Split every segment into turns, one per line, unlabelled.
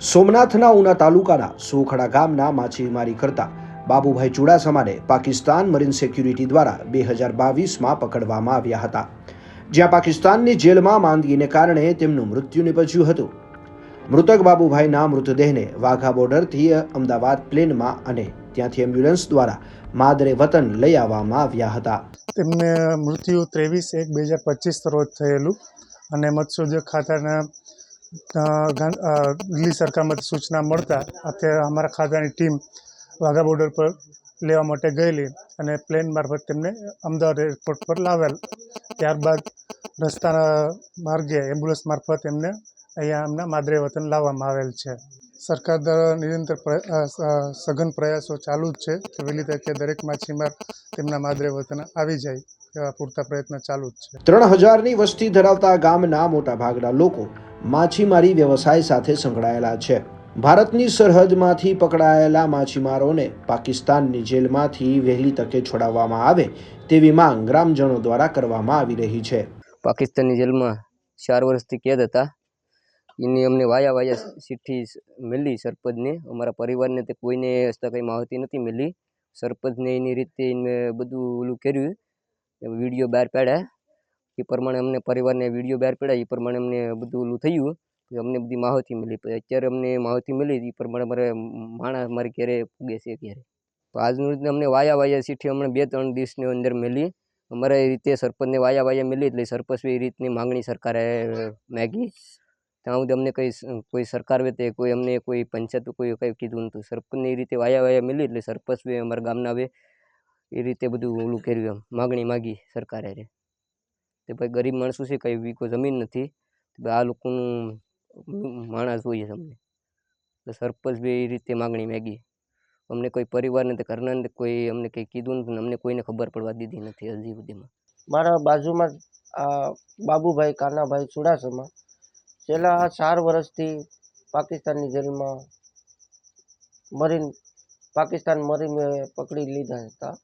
સોમનાથના ઉના તાલુકાના સોખડા ગામના માછીમારી કરતા બાબુભાઈ ચુડાસમાને પાકિસ્તાન મરીન સિક્યુરિટી દ્વારા 2022માં પકડવામાં આવ્યા હતા, જ્યાં પાકિસ્તાનની જેલમાં માંદગીને કારણે તેમનું મૃત્યુ નિપજ્યું હતું. મૃતક બાબુભાઈના મૃતદેહને વાઘા બોર્ડરથી અમદાવાદ પ્લેનમાં અને ત્યાંથી એમ્બ્યુલન્સ દ્વારા માદરે વતન લઈ આવવામાં આવ્યા હતા.
તેમને મૃત્યુ 23/1/2025 રોજ થયેલું અને મત્સ્યોદ્યોગ ખાતાના દિલ્હી સરકારમાંથી સૂચના મળતા અત્યારે અમારા ખાતાની ટીમ વાઘા બોર્ડર પર લેવા માટે ગયેલી અને પ્લેન મારફત તેમને અમદાવાદ એરપોર્ટ પર લાવેલ. ત્યારબાદ રસ્તાના માર્ગે એમ્બ્યુલન્સ મારફત એમને અહીંયા એમના માદરે વતન લાવવામાં આવેલ છે. સરકાર દ્વારા નિરંતર સઘન પ્રયાસો ચાલુ જ છે કે વહેલી તકે દરેક માછીમાર તેમના માદરે વતન આવી જાય એવા પૂરતા પ્રયત્ન ચાલુ જ છે.
3000ની વસ્તી ધરાવતા ગામના મોટા ભાગના લોકો માછીમારી વ્યવસાય સાથે સંકળાયેલા છે. ભારતની સરહદમાંથી પકડાયેલા માછીમારોને પાકિસ્તાનની જેલમાંથી વહેલી તકે છોડાવવામાં આવે તેવી માંગ ગ્રામજનો દ્વારા કરવામાં આવી રહી છે.
પાકિસ્તાનની જેલમાં 4 વર્ષથી કેદ હતા. એની અમને વાયા ચિઠ્ઠી મળી સરપંચને. અમારા પરિવારને તે કોઈને હસ્તા કંઈ માહિતી નથી મળી. સરપંચને એની રીતે બધું ઓલું કર્યું, વિડીયો બહાર પાડ્યા. એ પ્રમાણે અમને પરિવારને વિડીયો બહાર પાડ્યા. એ પ્રમાણે અમને બધું ઓલું થયું, અમને બધી માહિતી મળી. પછી અત્યારે અમને માહિતી મળી એ પ્રમાણે મારે માણસ મારી ઘરે પૂગે છે. ક્યારે આજનું રીતે અમને વાયા ચિઠ્ઠી અમને 2-3 દિવસની અંદર મળી. અમારે એ રીતે સરપંચને વાયા મળી એટલે સરપંચ એ રીતની માંગણી સરકારે માગી. ત્યાં સુધી અમને કોઈ સરકાર વેતે કોઈ અમને કોઈ પંચાયત કોઈ કંઈ કીધું નહોતું. સરપંચને એ રીતે વાયા મળી એટલે સરપંચ અમારા ગામના આવે એ રીતે બધું ઓલું કર્યું, એમ માગણી માગી સરકારે. તે ભાઈ ગરીબ માણસો છે, કંઈ વીકો જમીન નથી, આ લોકોનું માણસ જોઈએ અમને. તો સરપંચ બી એ રીતે માગણી માગી. અમને કોઈ પરિવારને તે ઘરના કોઈ અમને કંઈ કીધું નથી, અમને કોઈને ખબર પડવા દીધી નથી હજી સુધીમાં.
મારા બાજુમાં બાબુભાઈ કાનાભાઈ ચુડાસમા છેલ્લા 4 વર્ષથી પાકિસ્તાનની જેલમાં પાકિસ્તાન મરીને પકડી લીધા હતા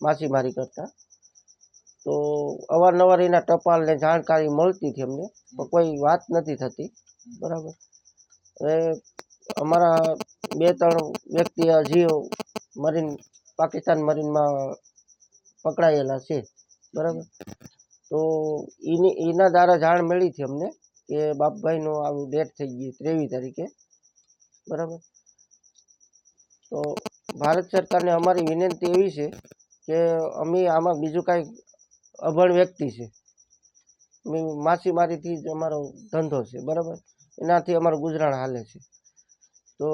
માછીમારી કરતા. તો અવારનવાર એના ટપાલ ને જાણકારી મળતી હતી અમને, પણ કોઈ વાત નથી થતી. બરાબર. હવે અમારા 2-3 વ્યક્તિ હજી પાકિસ્તાન મરીનમાં પકડાયેલા છે. બરાબર. તો એના દ્વારા જાણ મળી હતી અમને કે બાપભાઈનું આવું ડેથ થઈ ગઈ 23 તારીખે. બરાબર. તો ભારત સરકારને અમારી વિનંતી એવી છે કે અમે આમાં બીજું કાંઈ અભણ વ્યક્તિ છે, માછીમારીથી જ અમારો ધંધો છે. બરાબર. એનાથી અમારું ગુજરાન હાલે છે. તો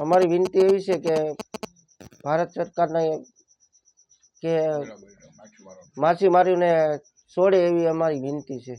અમારી વિનંતી એવી છે કે ભારત સરકારને કે માછીમારીને છોડે એવી અમારી વિનંતી છે.